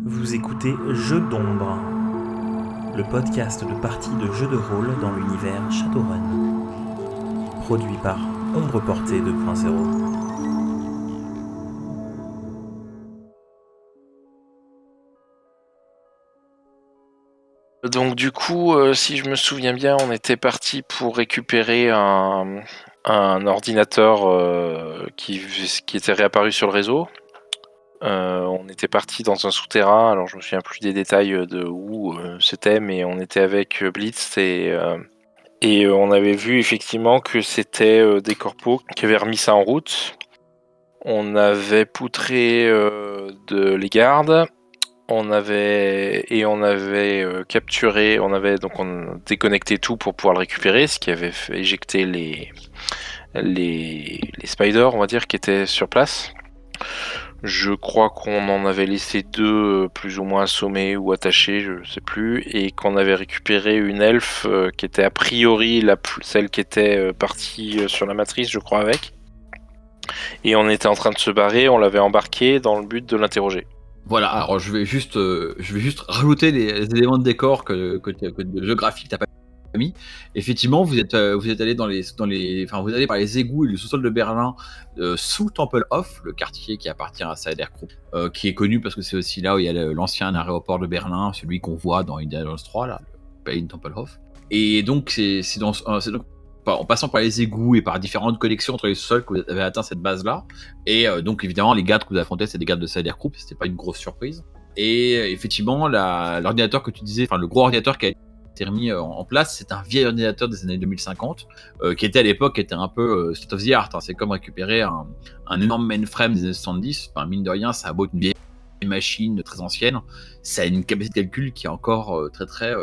Vous écoutez Jeux d'ombre, le podcast de parties de jeux de rôle dans l'univers Shadowrun, produit par Ombre Portée 2.0. Donc du coup, si je me souviens bien, on était parti pour récupérer un ordinateur qui était réapparu sur le réseau. On était parti dans un souterrain, alors je me souviens plus des détails de où c'était, mais on était avec Blitz et on avait vu effectivement que c'était des corpos qui avaient remis ça en route. On avait poutré les gardes. On avait capturé, on déconnecté tout pour pouvoir le récupérer, ce qui avait fait éjecter les spiders, on va dire, qui étaient sur place. Je crois qu'on en avait laissé deux plus ou moins assommés ou attachés, je sais plus, et qu'on avait récupéré une elfe qui était a priori celle qui était partie sur la matrice, je crois, avec. Et on était en train de se barrer, on l'avait embarqué dans le but de l'interroger. Voilà, alors je vais juste rajouter les éléments de décor que de géographique t'as pas mis. Effectivement, vous êtes allé vous allez par les égouts et le sous-sol de Berlin sous Tempelhof, le quartier qui appartient à Saeder Group, qui est connu parce que c'est aussi là où il y a l'ancien aéroport de Berlin, celui qu'on voit dans Indiana Jones 3, là, le pays de Tempelhof. Et donc c'est en passant par les égouts et par différentes connexions entre les sols que vous avez atteint cette base-là. Et donc évidemment, les gardes que vous affrontez, c'est des gardes de Saeder Group, c'était pas une grosse surprise. Et effectivement, l'ordinateur que tu disais, enfin le gros ordinateur qui a été remis en place, c'est un vieil ordinateur des années 2050, qui était à l'époque un peu state of the art. Hein. C'est comme récupérer un énorme mainframe des années 70. Enfin, mine de rien, ça a beau être une vieille machine très ancienne, ça a une capacité de calcul qui est encore très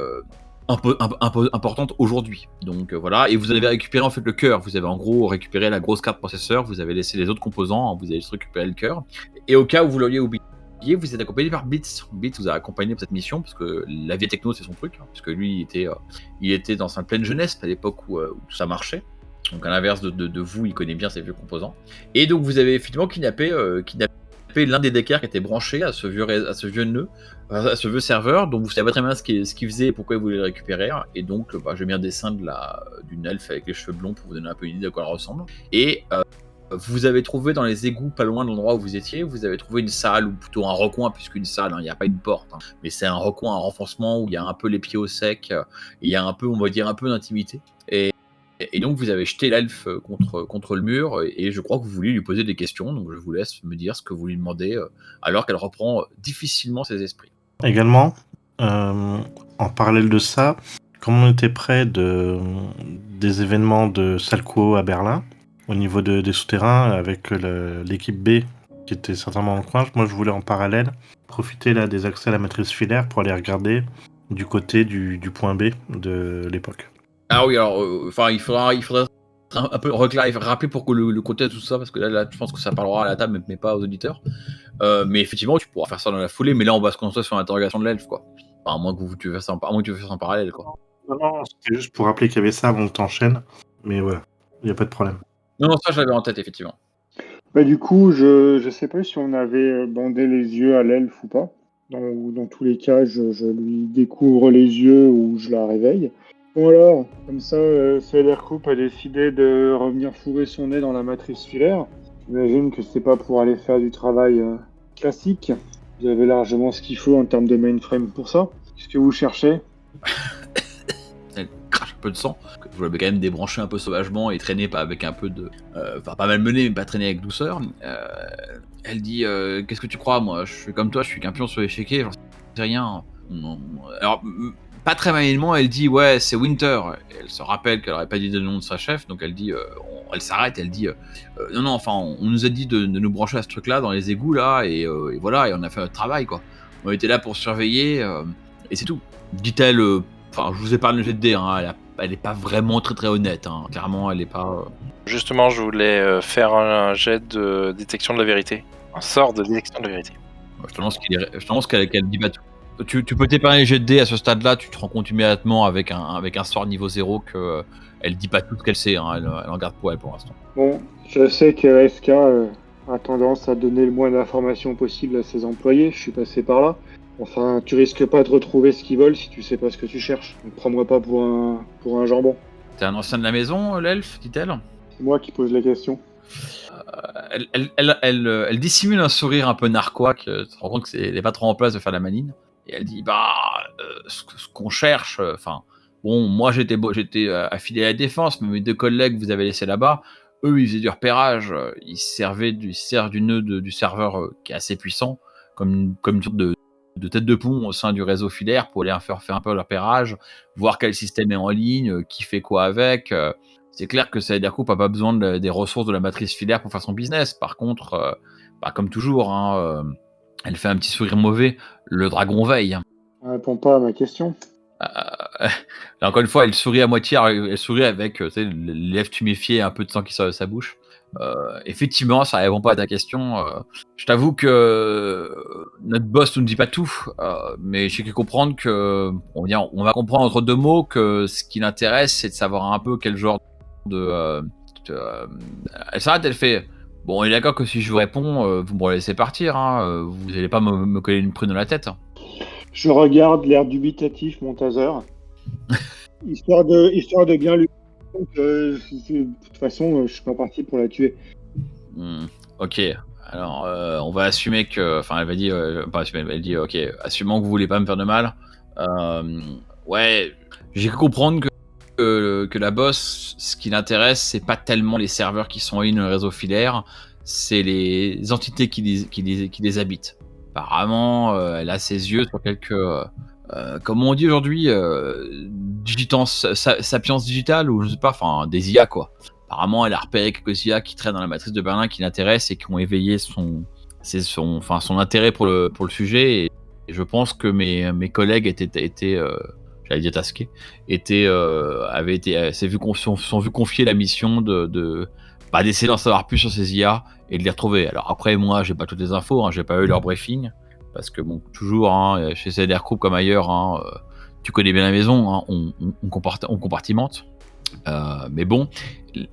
importante aujourd'hui. Donc voilà, et vous avez récupéré en fait le cœur. Vous avez en gros récupéré la grosse carte processeur, vous avez laissé les autres composants, hein, vous avez juste récupéré le cœur. Et au cas où vous l'auriez oublié, vous êtes accompagné par Blitz. Blitz vous a accompagné pour cette mission parce que la vieille techno c'est son truc, hein, parce que lui il était dans sa pleine jeunesse à l'époque où tout ça marchait. Donc à l'inverse de vous, il connaît bien ses vieux composants. Et donc vous avez effectivement kidnappé l'un des deckers qui était branché à ce vieux nœud, à ce vieux serveur, dont vous savez pas très bien ce qu'il faisait et pourquoi il voulait le récupérer. Et donc, j'ai mis un dessin d'une elfe avec les cheveux blonds pour vous donner un peu une idée de quoi elle ressemble. Et vous avez trouvé dans les égouts, pas loin de l'endroit où vous étiez, vous avez trouvé une salle, ou plutôt un recoin, puisqu'une salle, il n'y a pas une porte, hein, mais c'est un recoin, un renfoncement où il y a un peu les pieds au sec, il y a un peu, on va dire, un peu d'intimité. Et donc vous avez jeté l'elfe contre le mur et je crois que vous vouliez lui poser des questions, donc je vous laisse me dire ce que vous lui demandez alors qu'elle reprend difficilement ses esprits. Également, en parallèle de ça, comme on était près des événements de Salco à Berlin, au niveau des souterrains, avec l'équipe B qui était certainement dans le coin, moi je voulais en parallèle profiter là des accès à la matrice filaire pour aller regarder du côté du point B de l'époque. Ah oui, alors, il faudra un peu rappeler pour que le contexte tout ça, parce que là, je pense que ça parlera à la table, mais pas aux auditeurs. Mais effectivement, tu pourras faire ça dans la foulée, mais là, on va se concentrer sur l'interrogation de l'elfe, quoi. Enfin, à moins que tu fasses ça en parallèle, quoi. Non, c'était juste pour rappeler qu'il y avait ça avant que t'enchaînes, mais voilà, il n'y a pas de problème. Non, ça, je l'avais en tête, effectivement. Bah, du coup, je sais pas si on avait bandé les yeux à l'elfe ou pas. Dans tous les cas, je lui découvre les yeux ou je la réveille. Bon alors, comme ça, Sailor Group a décidé de revenir fourrer son nez dans la matrice filaire. J'imagine que c'est pas pour aller faire du travail classique. Vous avez largement ce qu'il faut en termes de mainframe pour ça. Qu'est-ce que vous cherchez ? Elle crache un peu de sang. Vous l'avez quand même débranché un peu sauvagement et traîné avec un peu de... pas malmené, mais pas traîné avec douceur. Elle dit qu'est-ce que tu crois, moi ? Je suis comme toi, je suis qu'un pion sur l'échiquier, j'en sais rien. Alors, pas très maniement, elle dit ouais, c'est Winter. Elle se rappelle qu'elle aurait pas dit le nom de sa chef, donc elle dit, elle s'arrête, elle dit non, enfin, on nous a dit de nous brancher à ce truc-là dans les égouts là, et voilà, et on a fait notre travail quoi. On était là pour surveiller, et c'est tout. Dit-elle, enfin, je vous épargne le jet de dés, hein, elle est pas vraiment très honnête, hein. Clairement, elle est pas. Justement, je voulais faire un jet de détection de la vérité, un sort de détection de la vérité. Je t'annonce qu'elle dit pas tout. Tu peux t'épargner les jets de dés à ce stade-là, tu te rends compte immédiatement avec un sort niveau 0 que elle dit pas tout ce qu'elle sait, hein, elle en garde pour elle pour l'instant. Bon, je sais que SK a tendance à donner le moins d'informations possible à ses employés, je suis passé par là. Enfin, tu risques pas de retrouver ce qu'ils volent si tu sais pas ce que tu cherches. Donc prends-moi pas pour un jambon. T'es un ancien de la maison, l'elfe, dit-elle. C'est moi qui pose la question. Elle dissimule un sourire un peu narquois, que tu te rends compte qu'elle n'est pas trop en place de faire la manine. Et elle dit ce qu'on cherche, bon, moi j'étais affilié à la défense, mais mes 2 collègues que vous avez laissés là-bas, eux ils faisaient du repérage, ils servent du nœud du serveur qui est assez puissant, comme une sorte de tête de pont au sein du réseau filaire pour aller faire un peu le repérage, voir quel système est en ligne, qui fait quoi avec. C'est clair que Cybercoop n'a pas besoin des ressources de la matrice filaire pour faire son business. Par contre, comme toujours, elle fait un petit sourire mauvais. Le dragon veille. Elle répond pas à ma question. Là, encore une fois, elle sourit à moitié. Elle sourit avec les lèvres tuméfiées et un peu de sang qui sort de sa bouche. Effectivement, ça répond pas à ta question. Je t'avoue que notre boss nous dit pas tout, mais j'ai cru comprendre que on va comprendre entre 2 mots que ce qui l'intéresse, c'est de savoir un peu quel genre elle s'arrête, elle fait bon, il est d'accord que si je vous réponds, vous me laissez partir, vous n'allez pas me coller une prune dans la tête. Je regarde l'air dubitatif, Montazer, histoire de bien lui. Donc, de toute façon, je suis pas parti pour la tuer. Ok, alors on va assumer que, elle va dire, pas assumer, elle dit ok, assumons que vous voulez pas me faire de mal. Ouais, j'ai cru comprendre que la boss, ce qui l'intéresse, c'est pas tellement les serveurs qui sont en ligne dans le réseau filaire, c'est les entités qui les habitent. Apparemment, elle a ses yeux sur quelques, comme on dit aujourd'hui, sapiens digital ou je sais pas, des IA quoi. Apparemment, elle a repéré quelques IA qui traînent dans la matrice de Berlin qui l'intéressent et qui ont éveillé son intérêt pour le sujet. Et je pense que mes collègues étaient j'allais dire tasqués, sont vu confier la mission d'essayer d'en savoir plus sur ces IA et de les retrouver. Alors après, moi, j'ai pas toutes les infos, j'ai pas eu leur briefing, parce que bon, toujours, chez Cybercoop comme ailleurs, tu connais bien la maison, on compartimente. Mais bon,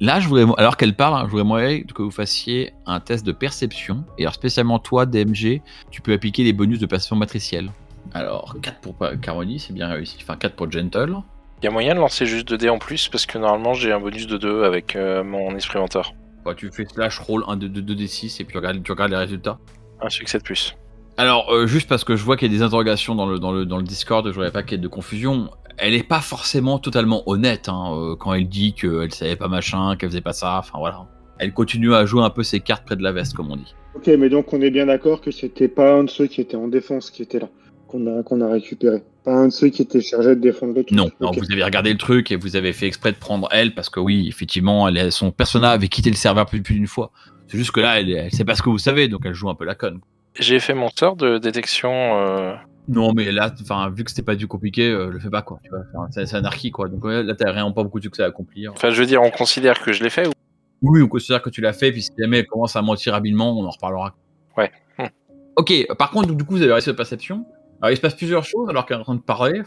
là, alors qu'elle parle, je voudrais que vous fassiez un test de perception. Et alors, spécialement toi, DMG, tu peux appliquer les bonus de perception matricielle. Alors, 4 pour Caroni, c'est bien réussi. 4 pour Gentle. Il y a moyen de lancer juste 2 dés en plus, parce que normalement j'ai un bonus de 2 avec mon esprit menteur. Tu fais slash roll 1 de 2d6 et puis tu regardes les résultats. Un succès de plus. Alors, juste parce que je vois qu'il y a des interrogations dans le Discord, je voudrais pas qu'il y ait de confusion. Elle est pas forcément totalement honnête quand elle dit qu'elle savait pas machin, qu'elle faisait pas ça, voilà. Elle continue à jouer un peu ses cartes près de la veste, comme on dit. Ok, mais donc on est bien d'accord que c'était pas un de ceux qui étaient en défense qui était là, qu'on a récupéré. Pas un de ceux qui était chargé de défendre le truc. Non, okay. Vous avez regardé le truc et vous avez fait exprès de prendre elle, parce que oui, effectivement, son personnage avait quitté le serveur plus d'une fois. C'est juste que là, elle sait pas ce que vous savez, donc elle joue un peu la conne. J'ai fait mon sort de détection. Non, mais là, vu que c'était pas du compliqué, le fais pas, quoi. Tu vois, c'est anarchie, quoi. Donc là, t'as vraiment pas beaucoup de succès à accomplir. Enfin, je veux dire, on considère que je l'ai fait ou... Oui, on considère que tu l'as fait, puis si jamais elle commence à mentir habilement, on en reparlera. Ouais. Ok, par contre, du coup, vous avez réussi votre perception. Alors, il se passe plusieurs choses alors qu'elle est en train de parler,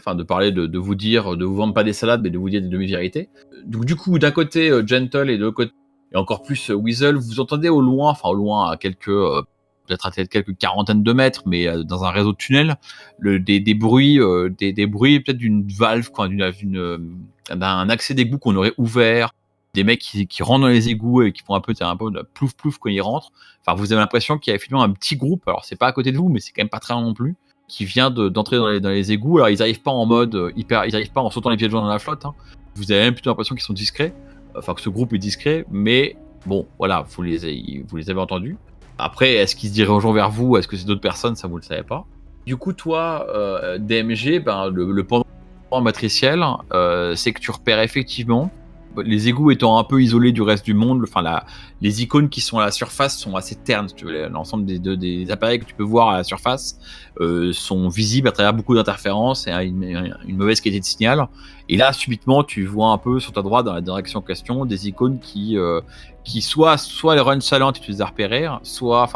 de vous dire, de vous vendre pas des salades, mais de vous dire des demi-vérités. Donc, du coup, d'un côté, Gentle et de l'autre côté, et encore plus Weasel, vous entendez au loin, à quelques, peut-être à quelques quarantaines de mètres, mais dans un réseau de tunnels, des bruits, peut-être d'une valve, quoi, d'un accès d'égout qu'on aurait ouvert, des mecs qui rentrent dans les égouts et qui font un peu de plouf plouf quand ils rentrent. Vous avez l'impression qu'il y a effectivement un petit groupe, alors c'est pas à côté de vous, mais c'est quand même pas très loin non plus, qui vient d'entrer dans les égouts. Alors ils arrivent pas en mode ils arrivent pas en sautant les pieds de joint dans la flotte. Vous avez même plutôt l'impression qu'ils sont discrets, que ce groupe est discret, mais bon, voilà, vous les avez entendus. Après, est-ce qu'ils se dirigent vers vous, est-ce que c'est d'autres personnes, ça vous le savez pas. Du coup, toi, DMG, le pendant matriciel, c'est que tu repères effectivement, les égouts étant un peu isolés du reste du monde, les icônes qui sont à la surface sont assez ternes. Si tu veux, l'ensemble des appareils que tu peux voir à la surface sont visibles à travers beaucoup d'interférences et à une mauvaise qualité de signal. Et là, subitement, tu vois un peu sur ta droite, dans la direction en question, des icônes qui soit les run silent et tu les as repérées, soit,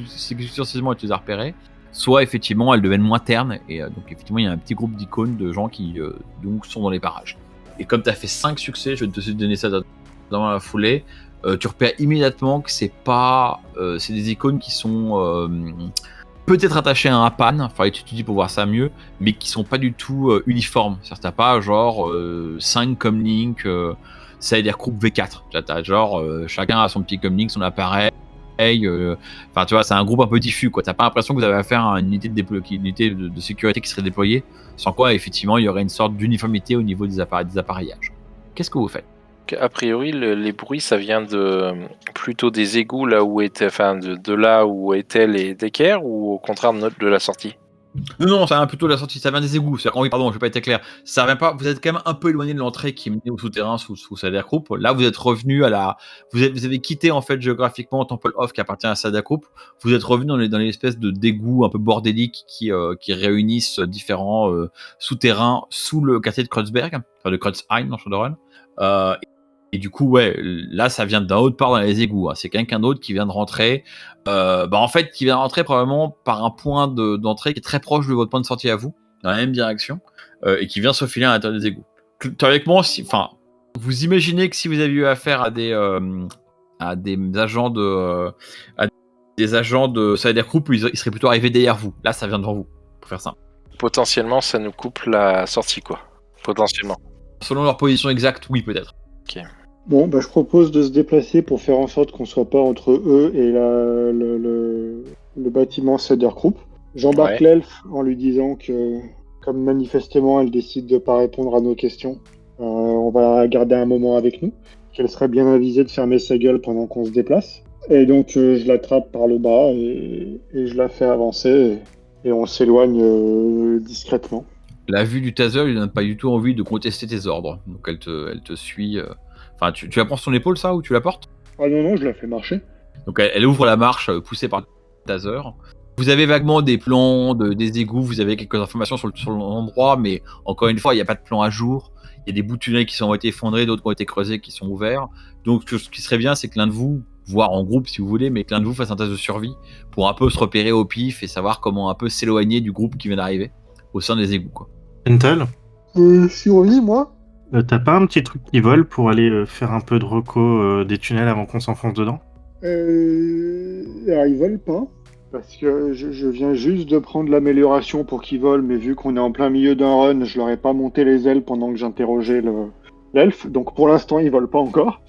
sécurisement et tu les as repérées, soit effectivement elles deviennent moins ternes. Et donc effectivement, il y a un petit groupe d'icônes de gens qui donc sont dans les parages. Et comme tu as fait 5 succès, je vais te donner ça dans la foulée, tu repères immédiatement que c'est des icônes qui sont peut-être attachés à un pan, enfin étudier pour voir ça mieux, mais qui sont pas du tout uniformes. C'est-à-dire t'as pas genre 5 comlinks, ça veut dire groupe V4. T'as genre chacun a son petit comlink, son appareil. Enfin tu vois, c'est un groupe un peu diffus quoi. T'as pas l'impression que vous avez affaire à une unité de sécurité qui serait déployée, sans quoi effectivement il y aurait une sorte d'uniformité au niveau des appareillages. Qu'est-ce que vous faites? A priori, les bruits, ça vient plutôt des égouts là où étaient, enfin de là où étaient les d'équerre, ou au contraire de la sortie. Non, ça vient plutôt de la sortie, ça vient des égouts. Oui, pardon, je n'ai pas été clair. Ça vient pas. Vous êtes quand même un peu éloigné de l'entrée qui est menée au souterrain sous Sader Group. Là, vous êtes revenu à la. Vous avez quitté en fait géographiquement Temple of qui appartient à Sader Group. Vous êtes revenu dans les espèces de d'égouts un peu bordéliques qui réunissent différents souterrains sous le quartier de Kreuzberg, enfin de Kreuzheim dans Shadowrun. Et du coup, ouais, là, ça vient d'un autre part dans les égouts. Hein. C'est quelqu'un d'autre qui vient de rentrer. En fait, qui vient de rentrer probablement par un point d'entrée qui est très proche de votre point de sortie à vous, dans la même direction, et qui vient se filer à l'intérieur des égouts. Théoriquement, vous imaginez que si vous aviez eu affaire à des agents de Sader Group, ils seraient plutôt arrivés derrière vous. Là, ça vient devant vous, pour faire simple. Potentiellement, ça nous coupe la sortie, quoi. Potentiellement. Selon leur position exacte, oui, peut-être. Ok. Bon, je propose de se déplacer pour faire en sorte qu'on soit pas entre eux et le bâtiment Sader Group. J'embarque l'elfe en lui disant que, comme manifestement elle décide de pas répondre à nos questions, on va la garder un moment avec nous, qu'elle serait bien avisée de fermer sa gueule pendant qu'on se déplace. Et donc je l'attrape par le bras et je la fais avancer et on s'éloigne discrètement. La vue du taser lui donne pas du tout envie de contester tes ordres, donc elle te suit. Enfin, tu la prends sur son épaule, ça, ou tu la portes? Ah non, je la fais marcher. Donc elle ouvre la marche, poussée par le taser. Vous avez vaguement des plans, des égouts, vous avez quelques informations sur l'endroit, mais encore une fois, il n'y a pas de plan à jour. Il y a des bouts de tunnels qui ont été effondrés, d'autres qui ont été creusés, qui sont ouverts. Donc ce qui serait bien, c'est que l'un de vous, voire en groupe si vous voulez, mais que l'un de vous fasse un test de survie pour un peu se repérer au pif et savoir comment un peu s'éloigner du groupe qui vient d'arriver au sein des égouts, quoi. Pentel, Survie, moi? t'as pas un petit truc qui vole pour aller faire un peu de reco des tunnels avant qu'on s'enfonce dedans? Alors, ils volent pas. Parce que je viens juste de prendre l'amélioration pour qu'ils volent, mais vu qu'on est en plein milieu d'un run, je leur ai pas monté les ailes pendant que j'interrogeais l'elfe. Donc pour l'instant, ils volent pas encore.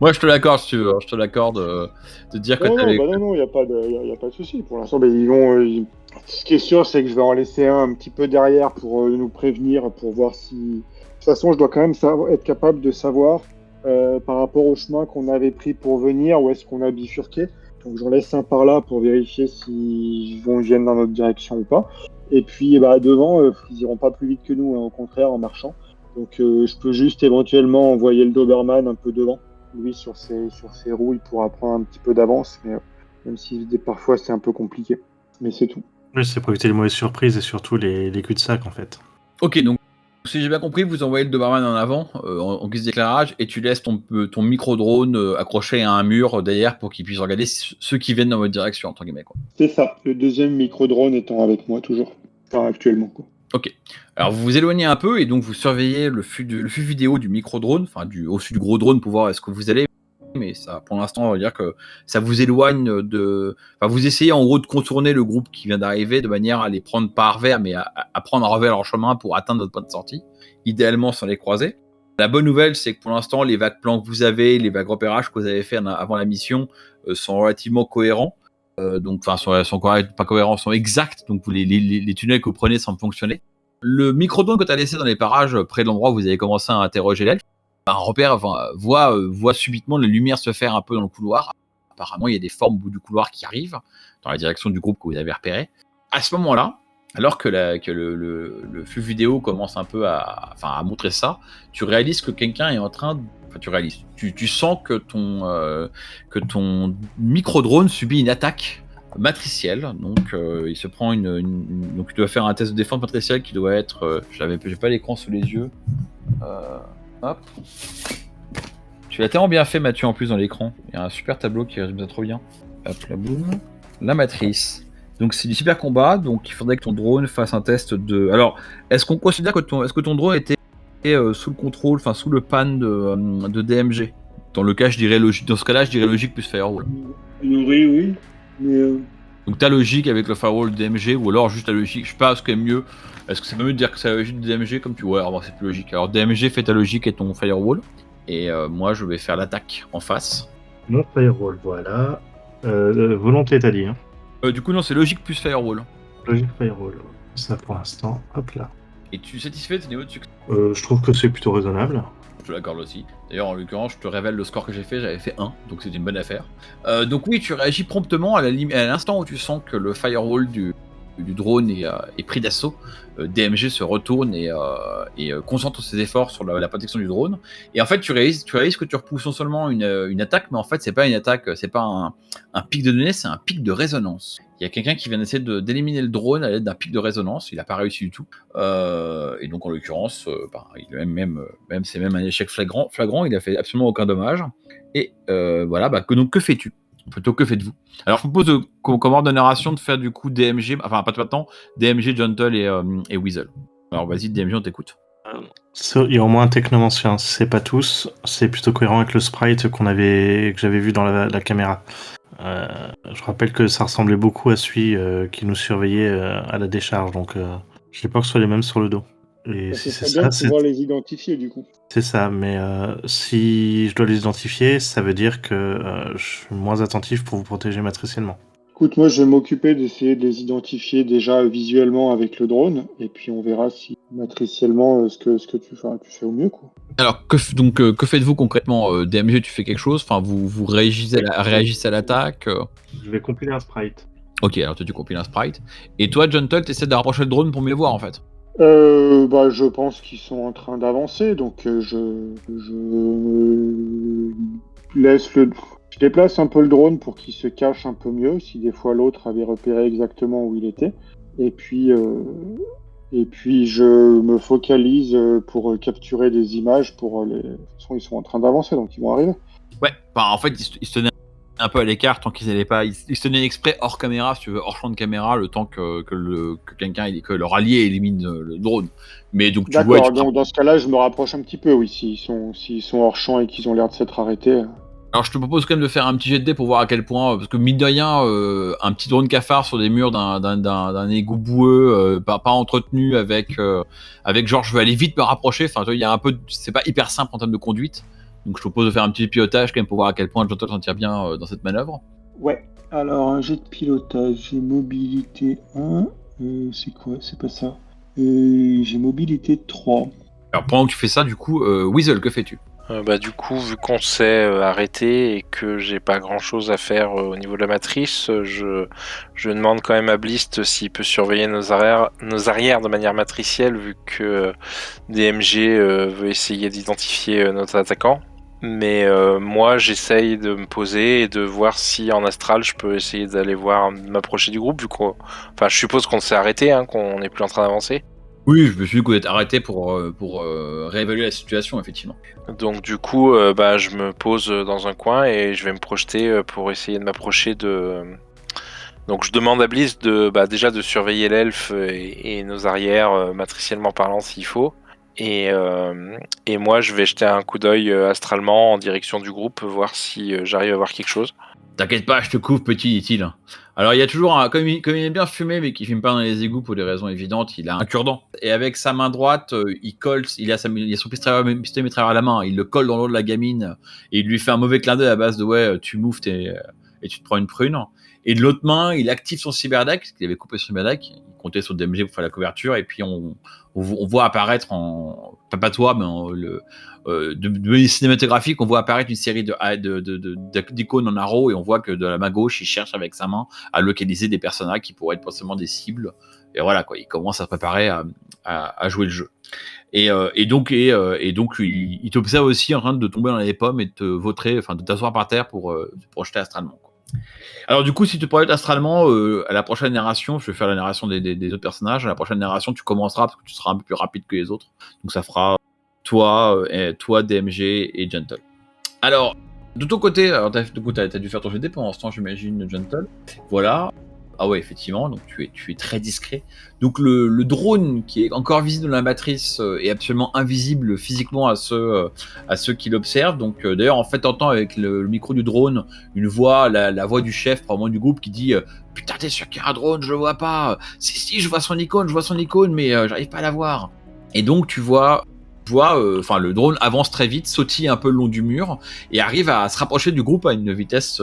Moi, je te l'accorde si tu veux. Je te l'accorde de dire que t'avais... Non, il y a pas de souci. Pour l'instant, ils vont. Ce qui est sûr, c'est que je vais en laisser un petit peu derrière pour nous prévenir, pour voir si. De toute façon, je dois quand même être capable de savoir par rapport au chemin qu'on avait pris pour venir, où est-ce qu'on a bifurqué. Donc j'en laisse un par là pour vérifier s'ils viennent dans notre direction ou pas. Et puis devant, ils iront pas plus vite que nous, hein, au contraire, en marchant. Donc je peux juste éventuellement envoyer le Doberman un peu devant. Lui, sur ses roues, il pourra prendre un petit peu d'avance, mais même si parfois c'est un peu compliqué. Mais c'est tout. Oui, c'est pour éviter les mauvaises surprises et surtout les cul-de-sac en fait. Ok, donc si j'ai bien compris, vous envoyez le Doberman en avant, en guise d'éclairage, et tu laisses ton micro-drone accroché à un mur derrière pour qu'il puisse regarder ceux qui viennent dans votre direction, entre guillemets, quoi. C'est ça, le deuxième micro-drone étant avec moi toujours, enfin actuellement, quoi. Ok, alors vous vous éloignez un peu et donc vous surveillez le flux vidéo du micro-drone, enfin au-dessus du gros drone pour voir est-ce que vous allez, mais ça, pour l'instant, on va dire que ça vous éloigne de... Enfin, vous essayez en gros de contourner le groupe qui vient d'arriver de manière à les prendre pas à revers, mais à prendre à revers leur chemin pour atteindre votre point de sortie, idéalement sans les croiser. La bonne nouvelle, c'est que pour l'instant, les vagues plans que vous avez, les vagues repérages que vous avez fait avant la mission sont relativement cohérents. Donc, enfin, sont pas cohérents, sont exacts. Donc, les tunnels que vous prenez semblent fonctionner. Le micro-drone que tu as laissé dans les parages près de l'endroit où vous avez commencé à interroger l'elfe, voit subitement la lumière se faire un peu dans le couloir. Apparemment, il y a des formes au bout du couloir qui arrivent dans la direction du groupe que vous avez repéré. À ce moment-là, alors que le flux vidéo commence un peu à montrer ça, tu réalises que quelqu'un est en train de... Enfin, tu sens que ton micro-drone subit une attaque matricielle. Donc, il se prend donc, tu dois faire un test de défense matricielle qui doit être... j'ai pas l'écran sous les yeux. Hop. Tu l'as tellement bien fait, Mathieu, en plus dans l'écran. Il y a un super tableau qui résume ça trop bien. Hop, la boum. La matrice. Donc c'est du cyber combat, donc il faudrait que ton drone fasse un test de... Alors, est-ce qu'on considère que ton drone était sous le contrôle, enfin sous le pan de DMG? Dans le cas, je dirais logique. Dans ce cas-là, je dirais logique plus firewall. Oui. Mais Donc Donc ta logique avec le firewall de DMG, ou alors juste la logique, je sais pas ce qui est mieux. Est-ce que c'est pas mieux de dire que c'est la logique de DMG comme tu... Ouais, alors c'est plus logique. Alors DMG fait ta logique et ton firewall. Et moi je vais faire l'attaque en face. Mon firewall, voilà. Volonté, t'as dit, hein. Du coup non, c'est logique plus firewall. Logique firewall. Ça pour l'instant, hop là. Et tu es satisfait de tes niveaux de succès? Je trouve que c'est plutôt raisonnable. Je te l'accorde aussi. D'ailleurs, en l'occurrence, je te révèle le score que j'ai fait. J'avais fait 1, donc c'est une bonne affaire. Donc oui, tu réagis promptement à l'instant où tu sens que le firewall du drone est pris d'assaut. DMG se retourne et concentre ses efforts sur la protection du drone. Et en fait, tu réalises que tu repousses non seulement une attaque, mais en fait, c'est pas une attaque, c'est pas un pic de données, c'est un pic de résonance. Il y a quelqu'un qui vient d'essayer d'éliminer le drone à l'aide d'un pic de résonance. Il n'a pas réussi du tout. Et donc, en l'occurrence, il a c'est même un échec flagrant. Il a fait absolument aucun dommage. Et voilà, donc que fais-tu? Plutôt que faites-vous? Alors, je vous propose comme ordre de narration de faire du coup DMG, enfin pas maintenant, DMG, Gentle et Weasel. Alors vas-y, DMG, on t'écoute. Il y a au moins un technomancien, c'est pas tous, c'est plutôt cohérent avec le sprite que j'avais vu dans la caméra. Je rappelle que ça ressemblait beaucoup à celui qui nous surveillait à la décharge, donc j'ai peur que ce soit les mêmes sur le dos. Et si c'est bien ça, de pouvoir les identifier du coup. c'est ça, mais si je dois les identifier, ça veut dire que je suis moins attentif pour vous protéger matriciellement. Écoute, moi je vais m'occuper d'essayer de les identifier déjà visuellement avec le drone, et puis on verra si matriciellement ce que tu fais au mieux, quoi. Alors, que faites-vous concrètement? DMG, tu fais quelque chose? Enfin, vous réagissez à l'attaque? Je vais compiler un sprite. Ok, alors toi tu compiles un sprite. Et toi, Gentle, t'essaies de rapprocher le drone pour mieux voir en fait. Je pense qu'ils sont en train d'avancer, donc je laisse je déplace un peu le drone pour qu'il se cache un peu mieux, si des fois l'autre avait repéré exactement où il était. Et puis je me focalise pour capturer des images de toute façon, ils sont en train d'avancer, donc ils vont arriver. Ouais, en fait, ils se tenaient un peu à l'écart tant qu'ils n'allaient pas. Ils se tenaient exprès hors caméra, si tu veux, hors champ de caméra, le temps que leur allié élimine le drone. Mais donc tu vois. D'accord, donc dans ce cas-là, je me rapproche un petit peu, oui, s'ils sont hors champ et qu'ils ont l'air de s'être arrêtés. Alors je te propose quand même de faire un petit jet de dés pour voir à quel point, parce que mine de rien, un petit drone cafard sur des murs d'un égout boueux, pas entretenu avec genre je veux aller vite me rapprocher, enfin il y a un peu, c'est pas hyper simple en termes de conduite, donc je te propose de faire un petit pilotage quand même pour voir à quel point Gentle s'en tire bien dans cette manœuvre. Ouais, alors un jet de pilotage, j'ai mobilité 1, c'est quoi? C'est pas ça. J'ai mobilité 3. Alors pendant que tu fais ça, du coup, Weasel, que fais-tu? Du coup, vu qu'on s'est arrêté et que j'ai pas grand chose à faire au niveau de la matrice, je demande quand même à Blist s'il peut surveiller nos arrières de manière matricielle, vu que DMG veut essayer d'identifier notre attaquant. Mais moi, j'essaye de me poser et de voir si en astral je peux essayer d'aller m'approcher du groupe, vu je suppose qu'on s'est arrêté, qu'on n'est plus en train d'avancer. Oui, je me suis dit que vous êtes arrêté pour réévaluer la situation, effectivement. Donc du coup, je me pose dans un coin et je vais me projeter pour essayer de m'approcher de... Donc je demande à Bliss déjà de surveiller l'elfe et nos arrières, matriciellement parlant s'il faut. Et moi, je vais jeter un coup d'œil astralement en direction du groupe, voir si j'arrive à voir quelque chose. T'inquiète pas, je te couvre, petit, dit-il. Alors, il y a toujours comme il aime bien fumer, mais qui fume pas dans les égouts pour des raisons évidentes, il a un cure-dent. Et avec sa main droite, il a son pistolet mitrailleur à la main, il le colle dans l'eau de la gamine, et il lui fait un mauvais clin d'œil à base de ouais, tu moufes et tu te prends une prune. Et de l'autre main, il active son cyberdeck, parce qu'il avait coupé son cyberdeck, il comptait sur DMG pour faire la couverture, et puis on voit apparaître pas toi, mais de manière cinématographique, on voit apparaître une série d'icônes en arrow, et on voit que de la main gauche, il cherche avec sa main à localiser des personnages qui pourraient être potentiellement des cibles. Et voilà, quoi, il commence à se préparer à jouer le jeu. Et donc il t'observe aussi en train de tomber dans les pommes et de te vautrer, enfin de t'asseoir par terre pour te projeter astralement, quoi. Alors du coup, si tu te projettes astralement, à la prochaine narration, je vais faire la narration des autres personnages. À la prochaine narration, tu commenceras parce que tu seras un peu plus rapide que les autres. Donc ça fera toi, DMG et Gentle. Alors, de ton côté, t'as dû faire ton GD pendant ce temps, j'imagine, Gentle. Voilà. Ah ouais, effectivement, donc tu es très discret. Donc le drone qui est encore visible dans la matrice est absolument invisible physiquement à ceux qui l'observent. Donc d'ailleurs, en fait, t'entends avec le micro du drone une voix, la voix du chef, probablement du groupe, qui dit putain, t'es sûr qu'il y a un drone, je le vois pas. Si, je vois son icône, mais j'arrive pas à la voir. Et donc tu vois, le drone avance très vite, sautille un peu le long du mur et arrive à se rapprocher du groupe à une vitesse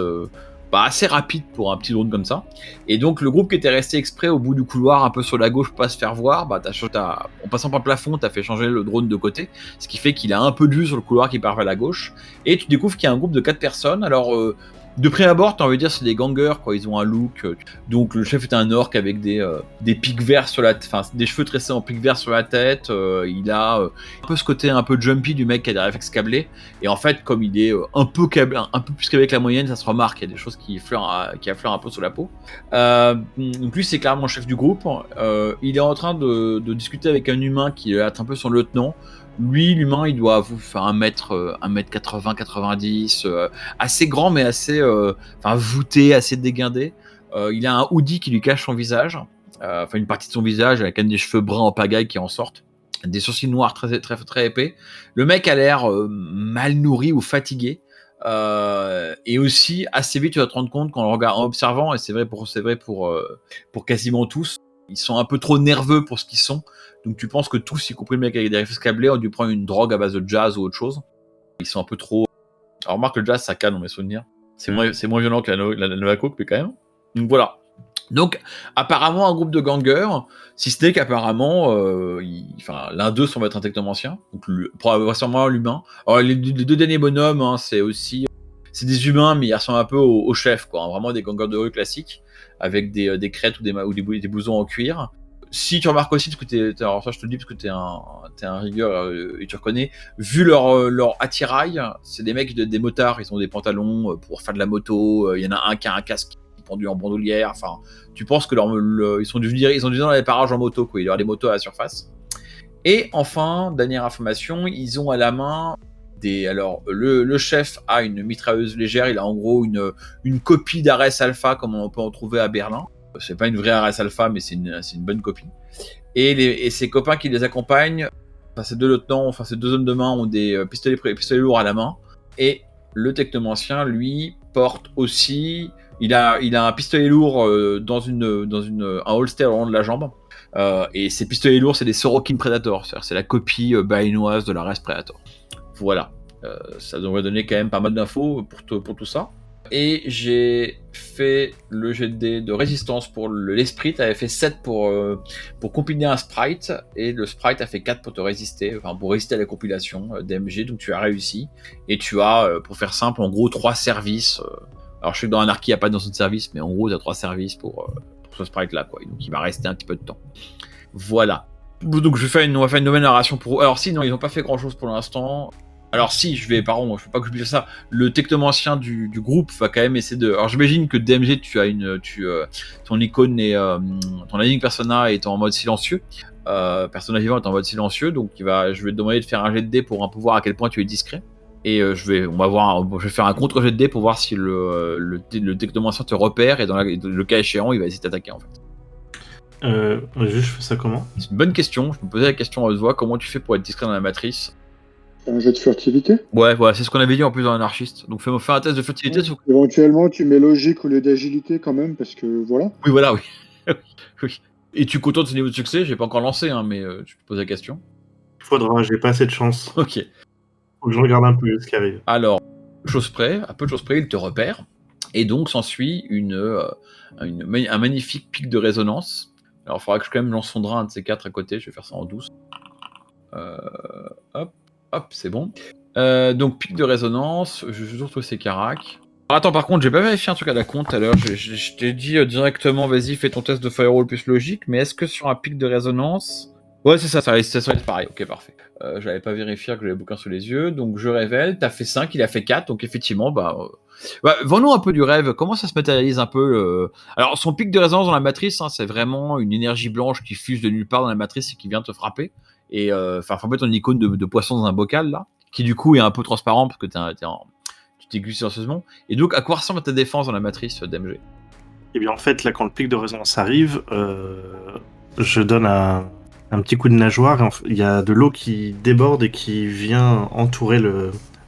assez rapide pour un petit drone comme ça. Et donc le groupe qui était resté exprès au bout du couloir, un peu sur la gauche pour pas se faire voir, en passant par le plafond, t'as fait changer le drone de côté, ce qui fait qu'il a un peu de vue sur le couloir qui part vers la gauche. Et tu découvres qu'il y a un groupe de 4 personnes. Alors de prime abord, t'as envie de dire c'est des gangers, quoi. Ils ont un look. Donc le chef est un orc avec des pics verts sur la, des cheveux tressés en pics verts sur la tête. Il a un peu ce côté un peu jumpy du mec qui a des réflexes câblés. Et en fait, comme il est un peu plus qu'avec la moyenne, ça se remarque. Il y a des choses qui affleurent un peu sur la peau. Donc lui, c'est clairement le chef du groupe. Il est en train de discuter avec un humain qui est un peu son lieutenant. Lui, l'humain, il doit faire 1m80, 90, assez grand, mais assez voûté, assez déguindé. Il a un hoodie qui lui cache son visage, une partie de son visage, avec des cheveux bruns en pagaille qui en sortent, des sourcils noirs très, très, très épais. Le mec a l'air mal nourri ou fatigué. Et aussi, assez vite, tu vas te rendre compte qu'en observant, et c'est vrai pour quasiment tous, ils sont un peu trop nerveux pour ce qu'ils sont. Donc tu penses que tous, y compris le mec avec des réflexes câblés, ont dû prendre une drogue à base de jazz ou autre chose. Ils sont un peu trop... Alors remarque, le jazz, ça calme dans mes souvenirs. C'est moins violent que la Nova Coke, mais quand même. Donc voilà. Donc apparemment un groupe de gangers, si ce n'est qu'apparemment l'un d'eux semble être un technomancien, donc probablement l'humain. Alors les deux derniers bonhommes, hein, c'est des humains, mais ils ressemblent un peu au chef, quoi, hein, vraiment des gangers de rue classiques, avec des crêtes ou des blousons en cuir. Si tu remarques aussi, parce que alors ça je te le dis parce que t'es un rigueur et tu reconnais, vu leur attirail, c'est des mecs des motards, ils ont des pantalons pour faire de la moto, il y en a un qui a un casque pendu en bandoulière, enfin, tu penses que ils ont dû dans les parages en moto, quoi, il y aura des motos à la surface. Et enfin, dernière information, ils ont à la main alors le chef a une mitrailleuse légère, il a en gros une copie d'Ares Alpha comme on peut en trouver à Berlin. C'est pas une vraie Ares Alpha, mais c'est une bonne copie. Et ses copains qui les accompagnent, ces deux lieutenants, ces deux hommes de main ont des pistolets lourds à la main. Et le technomancien, lui, porte aussi... Il a un pistolet lourd dans un holster au long de la jambe. Et ces pistolets lourds, c'est des Sorokin Predator. C'est-à-dire c'est la copie baïnoise de la Res Predator. Voilà. Ça devrait donner quand même pas mal d'infos pour tout ça. Et j'ai fait le jet de dés de résistance pour l'esprit. Tu avais fait 7 pour compiler un sprite. Et le sprite a fait 4 pour te résister. Enfin, pour résister à la compilation d'MG. Donc tu as réussi. Et tu as, pour faire simple, en gros 3 services. Alors je sais que dans Anarchy, il n'y a pas de notion de service. Mais en gros, tu as 3 services pour ce sprite-là, quoi. Donc il va rester un petit peu de temps. Voilà. Donc on va faire une nouvelle narration pour eux. Alors si, non, ils n'ont pas fait grand-chose pour l'instant. Alors si, je veux pas que je dise ça. Le technomancien du groupe va quand même essayer de... Alors j'imagine que DMG, ton icône et ton aligning persona est en mode silencieux. Persona vivant est en mode silencieux, donc je vais te demander de faire un jet de dés pour un peu voir à quel point tu es discret. Et je vais faire un contre jet de dés pour voir si le technomancien te repère et dans le cas échéant, il va essayer de t'attaquer en fait. Je fais ça comment ? C'est une bonne question. Je me posais la question à haute voix. Comment tu fais pour être discret dans la matrice ? Un jet de furtivité. Ouais, voilà, c'est ce qu'on avait dit en plus dans l'anarchiste. Donc fais un test de furtivité. Ouais. Éventuellement, tu mets logique au lieu d'agilité quand même, parce que voilà. Oui, voilà, oui. Oui. Et tu contentes ce niveau de succès, j'ai pas encore lancé, hein, mais tu te poses la question. Il faudra, j'ai pas assez de chance. Ok. Faut que je regarde un peu ce qui arrive. Alors, à peu de choses près, il te repère. Et donc s'ensuit un magnifique pic de résonance. Alors il faudra que je quand même lance son drap un de ces 4 à côté, je vais faire ça en douce. Hop, c'est bon. Donc pic de résonance, je vais toujours trouver ces caracs. Alors, attends, par contre, j'ai pas vérifié un truc à la con tout à l'heure. Je t'ai dit directement, vas-y, fais ton test de firewall plus logique, mais est-ce que sur un pic de résonance... Ouais, c'est ça va être pareil, ok, parfait. J'avais pas vérifié que j'avais le bouquin sous les yeux, donc je révèle, t'as fait 5, il a fait 4, donc effectivement, vends-nous un peu du rêve, comment ça se matérialise un peu Alors, son pic de résonance dans la matrice, hein, c'est vraiment une énergie blanche qui fuse de nulle part dans la matrice et qui vient te frapper. Et faut mettre ton icône de poisson dans un bocal, là, qui du coup est un peu transparent parce que tu t'es glissé silencieusement. Et donc, à quoi ressemble ta défense dans la matrice d'MG ? Et bien en fait, là, quand le pic de résonance arrive, je donne un petit coup de nageoire. Et il y a de l'eau qui déborde et qui vient entourer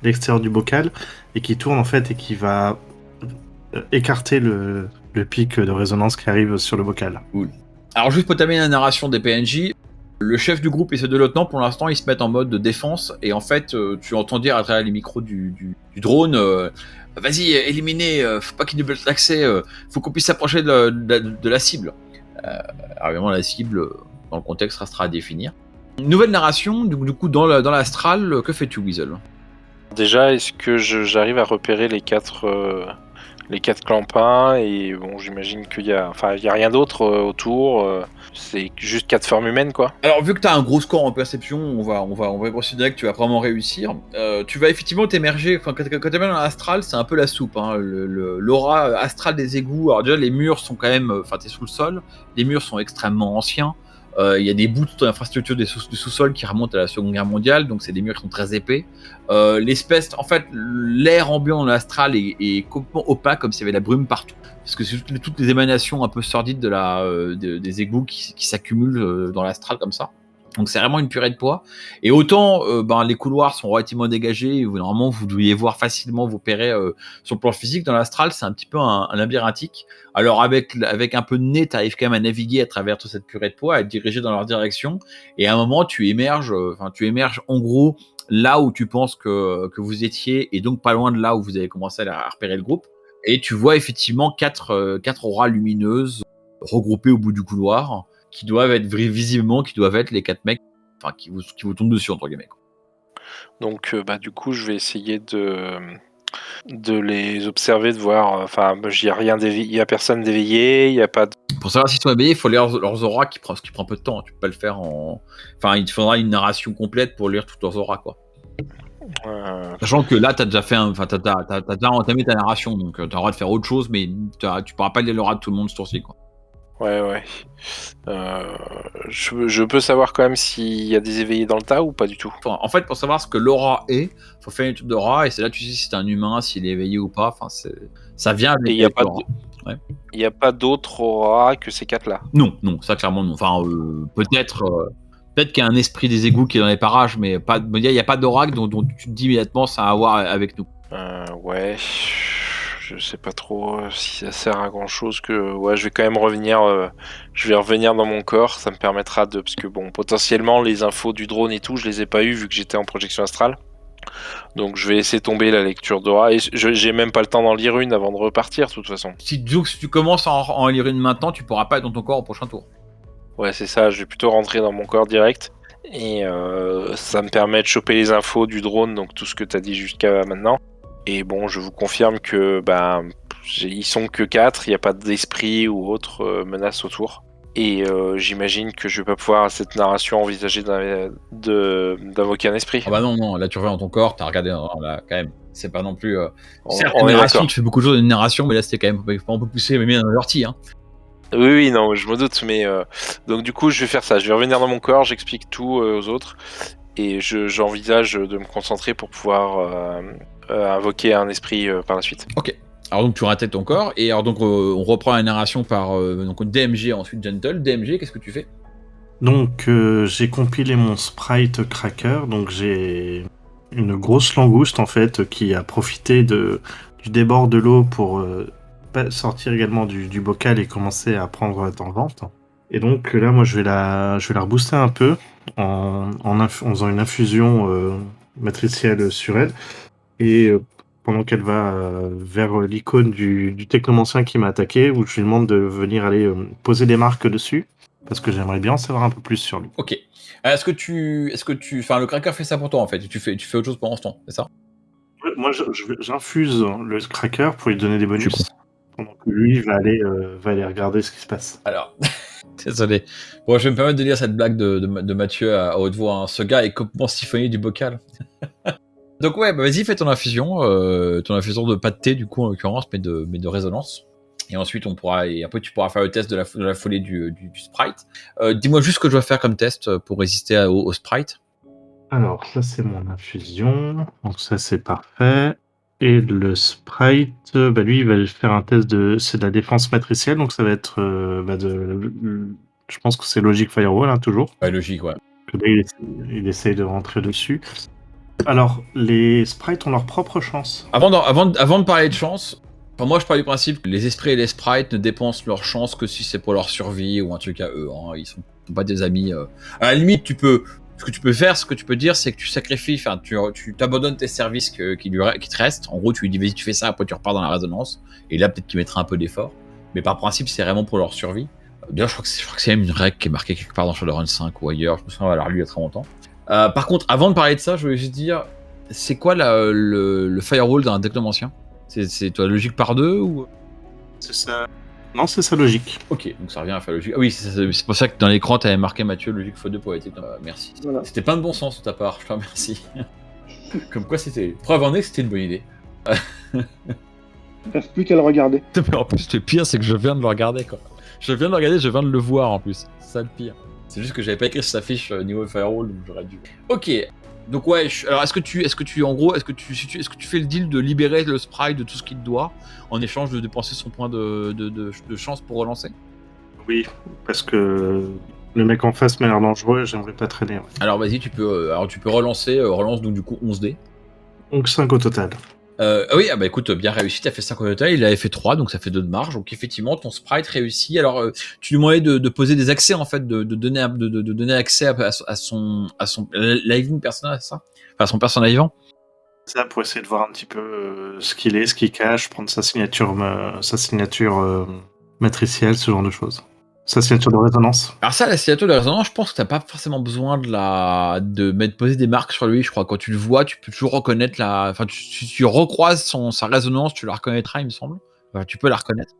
l'extérieur du bocal et qui tourne en fait et qui va écarter le pic de résonance qui arrive sur le bocal. Cool. Alors juste pour terminer la narration des PNJ, le chef du groupe et ses deux lieutenants, pour l'instant, ils se mettent en mode de défense. Et en fait, tu entends dire à travers les micros du drone, vas-y, éliminez, faut pas qu'il nous bloque l'accès, faut qu'on puisse s'approcher de la cible. Alors évidemment, la cible, dans le contexte, restera à définir. Nouvelle narration, du coup, dans l'astral, que fais-tu, Weasel ? Déjà, est-ce que j'arrive à repérer les quatre clampins et bon, j'imagine qu'il y a rien d'autre autour. C'est juste 4 formes humaines, quoi. Alors, vu que tu as un gros score en perception, on va considérer que tu vas vraiment réussir. Tu vas effectivement t'émerger. Enfin, quand tu es dans l'astral, c'est un peu la soupe. Hein. L'aura astrale des égouts. Alors, déjà, les murs sont quand même. Enfin, tu es sous le sol. Les murs sont extrêmement anciens. Il y a des bouts de l'infrastructure du sous-sol qui remontent à la Seconde Guerre mondiale, donc c'est des murs qui sont très épais. L'espèce, en fait, l'air ambiant dans l'astral est complètement opaque, comme s'il y avait la brume partout. Parce que c'est toutes les émanations un peu sordides des égouts qui s'accumulent dans l'astral comme ça. Donc c'est vraiment une purée de poids. Et autant les couloirs sont relativement dégagés, normalement vous devriez voir facilement vous repérer sur le plan physique. Dans l'astral, c'est un petit peu un labyrinthique. Alors avec un peu de nez, tu arrives quand même à naviguer à travers toute cette purée de poids, à te diriger dans leur direction. Et à un moment, tu émerges en gros là où tu penses que vous étiez, et donc pas loin de là où vous avez commencé à repérer le groupe. Et tu vois effectivement quatre auras lumineuses regroupées au bout du couloir, qui doivent être les 4 mecs, enfin qui vous tombent dessus entre guillemets. Donc du coup, je vais essayer de les observer, de voir. Enfin, il y a personne d'éveillé, il y a pas. Pour savoir s'ils sont éveillés, il faut lire leurs auras, qui prend peu de temps. Tu peux pas le faire Enfin, il te faudra une narration complète pour lire toutes leurs auras, quoi. Sachant que là, t'as déjà entamé ta narration, donc t'as le droit de faire autre chose, mais tu pourras pas lire l'aura de tout le monde ce tour-ci, quoi. Ouais. Je peux savoir quand même s'il y a des éveillés dans le tas ou pas du tout. Enfin, en fait, pour savoir ce que l'aura est, faut faire une étude d'aura, et c'est là que tu sais si c'est un humain, s'il est éveillé ou pas. Enfin, ça vient avec. Et il n'y a pas d'autre aura que ces 4 là. Non, ça clairement non. Enfin, peut-être qu'il y a un esprit des égouts qui est dans les parages, mais il n'y a pas d'aura dont tu te dis immédiatement ça a à voir avec nous. Ouais. Je sais pas trop si ça sert à grand chose je vais quand même revenir. Je vais revenir dans mon corps, ça me permettra parce que bon, potentiellement les infos du drone et tout, je les ai pas eues vu que j'étais en projection astrale. Donc je vais laisser tomber la lecture d'aura et j'ai même pas le temps d'en lire une avant de repartir de toute façon. Si tu commences à en lire une maintenant, tu pourras pas être dans ton corps au prochain tour. Ouais, c'est ça, je vais plutôt rentrer dans mon corps direct et ça me permet de choper les infos du drone, donc tout ce que t'as dit jusqu'à maintenant. Et bon, je vous confirme que ils sont que 4, il n'y a pas d'esprit ou autre menace autour. Et j'imagine que je vais pas pouvoir à cette narration envisager d'invoquer un esprit. Ah bah non, là tu reviens dans ton corps, t'as regardé là quand même. C'est pas non plus. Certes, on une est narration, d'accord. tu fais beaucoup de choses dans une narration, mais là c'était quand même un peu poussé, mais bien dans l'ortie, hein. Oui, non, je me doute, mais donc du coup, je vais faire ça. Je vais revenir dans mon corps, j'explique tout aux autres, et j'envisage de me concentrer pour pouvoir invoquer un esprit par la suite. Ok. Alors donc tu réintègres ton corps, et alors donc on reprend la narration par donc DMG, ensuite Gentle. DMG, qu'est-ce que tu fais ? Donc j'ai compilé mon sprite cracker, donc j'ai une grosse langouste en fait qui a profité du débord de l'eau pour sortir également du bocal et commencer à prendre tangente. Et donc là moi je vais la rebooster un peu en faisant une infusion matricielle sur elle, et pendant qu'elle va vers l'icône du technomancien qui m'a attaqué, où je lui demande de venir aller poser des marques dessus, parce que j'aimerais bien en savoir un peu plus sur lui. Ok. Est-ce que tu, enfin le cracker fait ça pour toi en fait, tu fais autre chose pendant ce temps, c'est ça ? Moi j'infuse le cracker pour lui donner des bonus, pendant que lui va aller regarder ce qui se passe. Alors, désolé. Bon, je vais me permettre de lire cette blague de Mathieu à haute voix, hein. Ce gars est complètement siphonné du bocal. Donc ouais, vas-y, fais ton infusion de pas de thé du coup en l'occurrence, mais de résonance. Et ensuite après tu pourras faire le test de la folie du sprite. Dis-moi juste ce que je dois faire comme test pour résister au sprite. Alors ça c'est mon infusion, donc ça c'est parfait. Et le sprite, lui, il va faire un test c'est de la défense matricielle, donc ça va être je pense que c'est Logic Firewall, hein, toujours. Ouais, logique, ouais. Que là, il essaye de rentrer dessus. Alors, les sprites ont leur propre chance. Avant de parler de chance, moi je pars du principe que les esprits et les sprites ne dépensent leur chance que si c'est pour leur survie ou un truc à eux. Hein. Ils sont pas des amis. À la limite, ce que tu peux faire, ce que tu peux dire, c'est que tu sacrifies, enfin, tu t'abandonnes tes services qui te restent. En gros, tu lui dis, vas-y, tu fais ça, après tu repars dans la résonance. Et là, peut-être qu'il mettra un peu d'effort. Mais par principe, c'est vraiment pour leur survie. D'ailleurs, je crois que c'est même une règle qui est marquée quelque part dans Shadowrun 5 ou ailleurs. Je me souviens avoir lu il y a très longtemps. Par contre, avant de parler de ça, je voulais juste dire, c'est quoi le firewall d'un technomancien? C'est toi logique par 2 ou? C'est ça. Non, c'est ça logique. Ok, donc ça revient à faire logique. Ah oui, c'est pour ça que dans l'écran, tu avais marqué Mathieu logique x2 pour être merci. Voilà. C'était plein de bon sens de ta part, je te remercie. Comme quoi, c'était. Preuve en est que c'était une bonne idée. Il ne reste plus qu'à le regarder. Mais en plus, le pire, c'est que je viens de le regarder, quoi. Je viens de le regarder, je viens de le voir en plus. C'est ça le pire. C'est juste que j'avais pas écrit sur sa fiche niveau firewall, donc j'aurais dû. Ok. Donc ouais, alors est-ce que tu fais le deal de libérer le sprite de tout ce qu'il te doit en échange de dépenser son point de chance pour relancer? Oui, parce que le mec en face m'a l'air dangereux et j'aimerais pas traîner. Ouais. Alors vas-y, tu peux relancer, relance donc du coup 11 dés. Donc 5 au total. Oui, bah écoute, bien réussi, t'as fait 5 au total, il avait fait 3, donc ça fait 2 de marge, donc effectivement ton sprite réussit. Alors tu lui demandais de poser des accès en fait, de donner accès à son living personnage, ça, enfin son personnage vivant. Ça pour essayer de voir un petit peu ce qu'il est, ce qu'il cache, prendre sa signature matricielle, ce genre de choses. Sa signature de résonance. Alors ça, la signature de résonance, je pense que t'as pas forcément besoin de poser des marques sur lui. Je crois que quand tu le vois, tu peux toujours reconnaître enfin, si tu recroises sa résonance, tu la reconnaîtras, il me semble. Enfin, tu peux la reconnaître.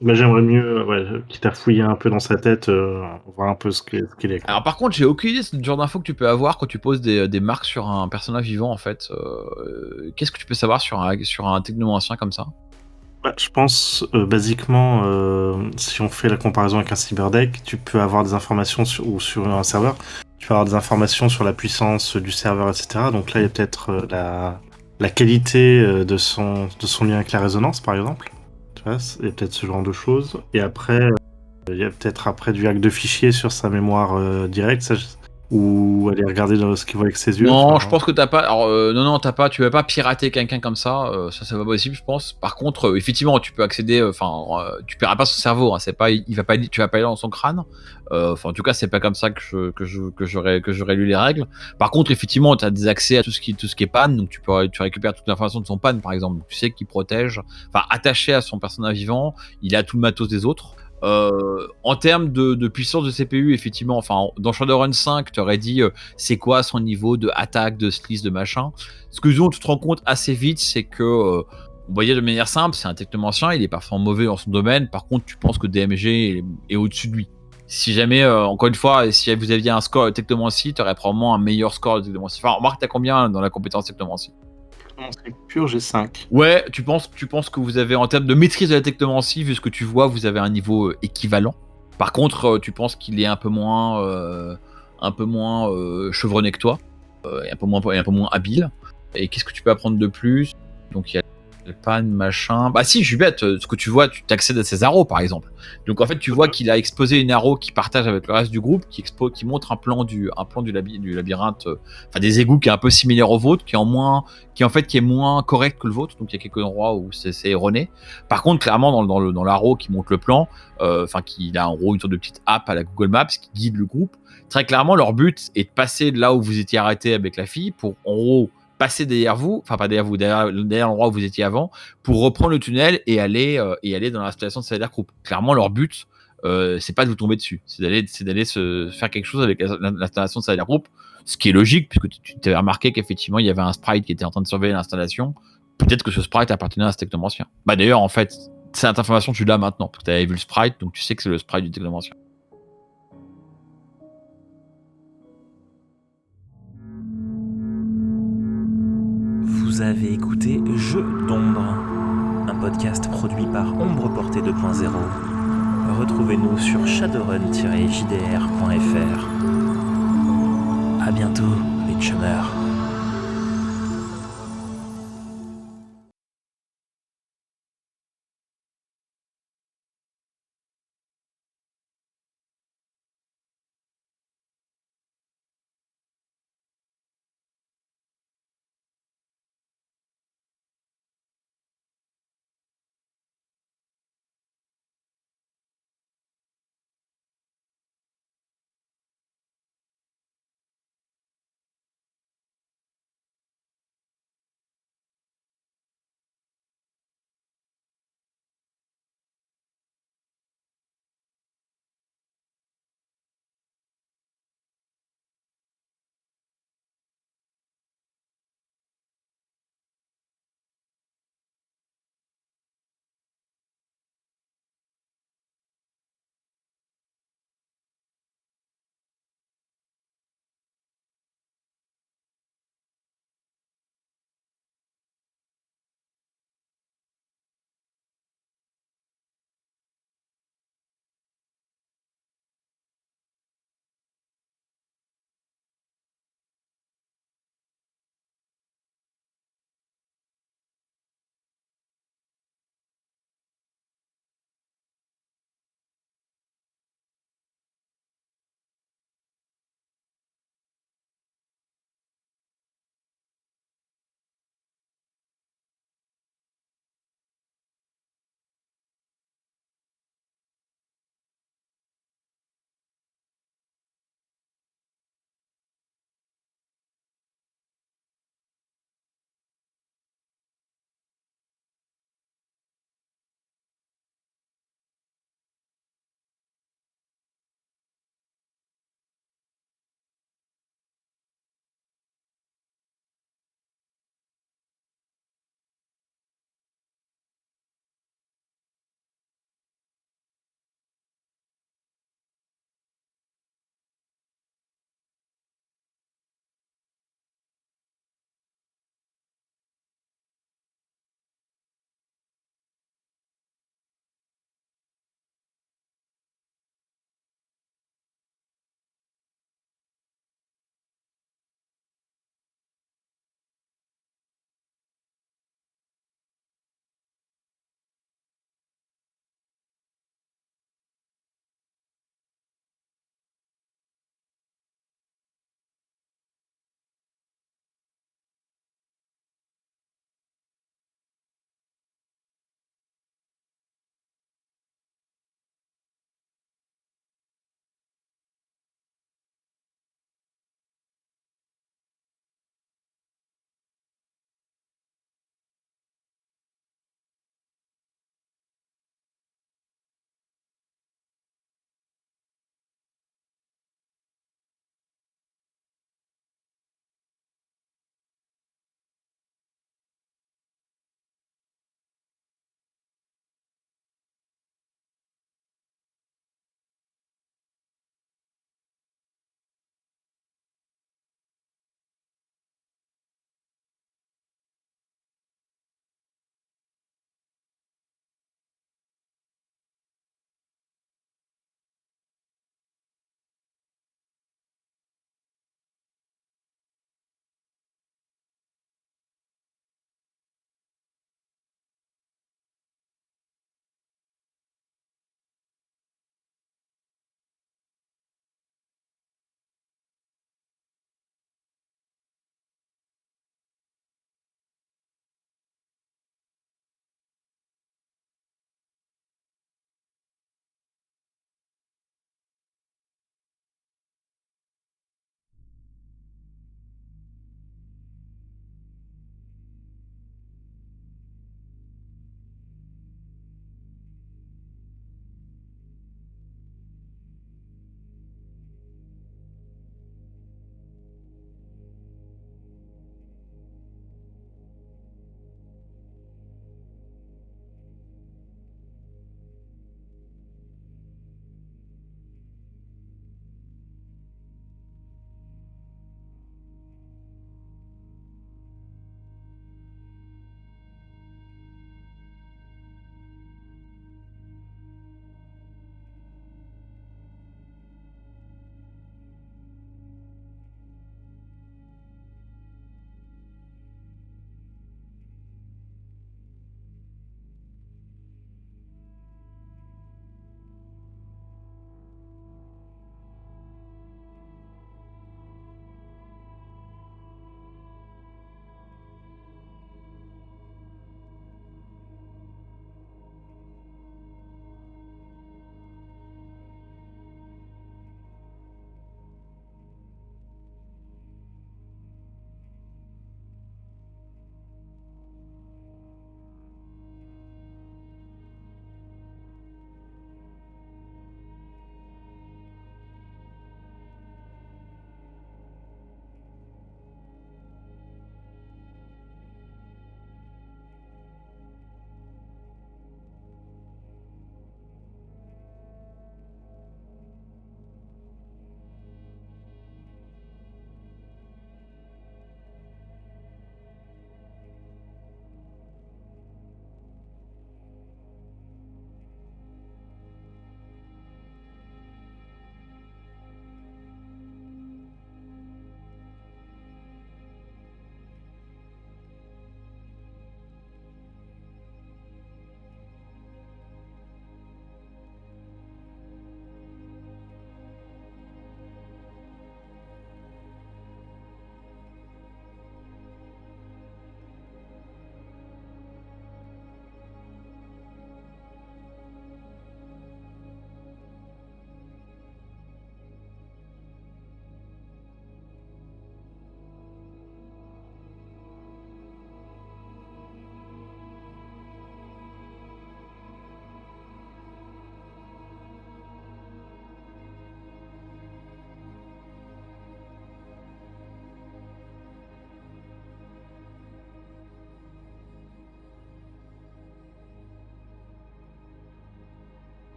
Mais j'aimerais mieux, quitte à fouiller un peu dans sa tête, voir un peu ce qu'il est. Quoi. Alors par contre, j'ai aucune idée du genre d'infos que tu peux avoir quand tu poses des marques sur un personnage vivant, en fait. Qu'est-ce que tu peux savoir sur un technomancien comme ça? Je pense, basiquement, si on fait la comparaison avec un cyberdeck, tu peux avoir des informations sur un serveur, tu peux avoir des informations sur la puissance du serveur, etc. Donc là, il y a peut-être la qualité de son lien avec la résonance, par exemple. Tu vois, il y a peut-être ce genre de choses. Et après, il y a peut-être du hack de fichiers sur sa mémoire directe, ça, ou aller regarder ce qu'il voit avec ses yeux. Non, je pense que t'as pas. Alors, non, t'as pas. Tu vas pas pirater quelqu'un comme ça. Ça, c'est pas possible, je pense. Par contre, effectivement, tu peux accéder. Tu paieras pas son cerveau. Hein, c'est pas. Tu vas pas aller dans son crâne. En tout cas, c'est pas comme ça que j'aurais lu les règles. Par contre, effectivement, t'as des accès à tout ce qui est panne. Donc, tu récupères toute l'information de son panne, par exemple. Donc, tu sais qu'il protège. Enfin, attaché à son personnage vivant, il a tout le matos des autres. En termes de puissance de CPU, effectivement, enfin, dans Shadowrun 5, tu aurais dit c'est quoi son niveau de attaque, de slice, de machin. Ce que tu te rends compte assez vite, c'est que, on va dire de manière simple, c'est un technomancien, il est parfois mauvais dans son domaine. Par contre, tu penses que DMG est au-dessus de lui. Si jamais, encore une fois, si vous aviez un score de technomancie, tu aurais probablement un meilleur score de technomancie. Enfin, remarque, t'as combien dans la compétence technomancie? C'est pur, j'ai 5. Ouais, tu penses que vous avez, en termes de maîtrise de la technomancie, vu ce que tu vois, vous avez un niveau équivalent. Par contre, tu penses qu'il est un peu moins chevronné que toi, et un peu moins habile. Et qu'est-ce que tu peux apprendre de plus? Donc il y a le pan, machin. Bah si, je suis bête. Ce que tu vois, tu t'accèdes à ses arrows, par exemple. Donc en fait, tu vois qu'il a exposé une arrow qu'il partage avec le reste du groupe, qui montre un plan du labyrinthe, enfin des égouts qui est un peu similaire au vôtre, qui est moins correct que le vôtre. Donc il y a quelques endroits où c'est erroné. Par contre, clairement, dans l'arrow qui montre le plan, qu'il a en gros une sorte de petite app à la Google Maps qui guide le groupe. Très clairement, leur but est de passer de là où vous étiez arrêté avec la fille pour en gros passer derrière vous, enfin pas derrière vous, derrière l'endroit où vous étiez avant, pour reprendre le tunnel et aller dans l'installation de Cyber Group. Clairement, leur but, c'est pas de vous tomber dessus, c'est d'aller se faire quelque chose avec l'installation de Cyber Group, ce qui est logique, puisque tu t'avais remarqué qu'effectivement, il y avait un sprite qui était en train de surveiller l'installation. Peut-être que ce sprite appartenait à un technomancien. Bah d'ailleurs, en fait, cette information, tu l'as maintenant, parce que tu avais vu le sprite, donc tu sais que c'est le sprite du technomancien. Vous avez écouté Jeux d'ombre, un podcast produit par Ombre Portée 2.0. Retrouvez-nous sur shadowrun-jdr.fr. À bientôt, les chumeurs.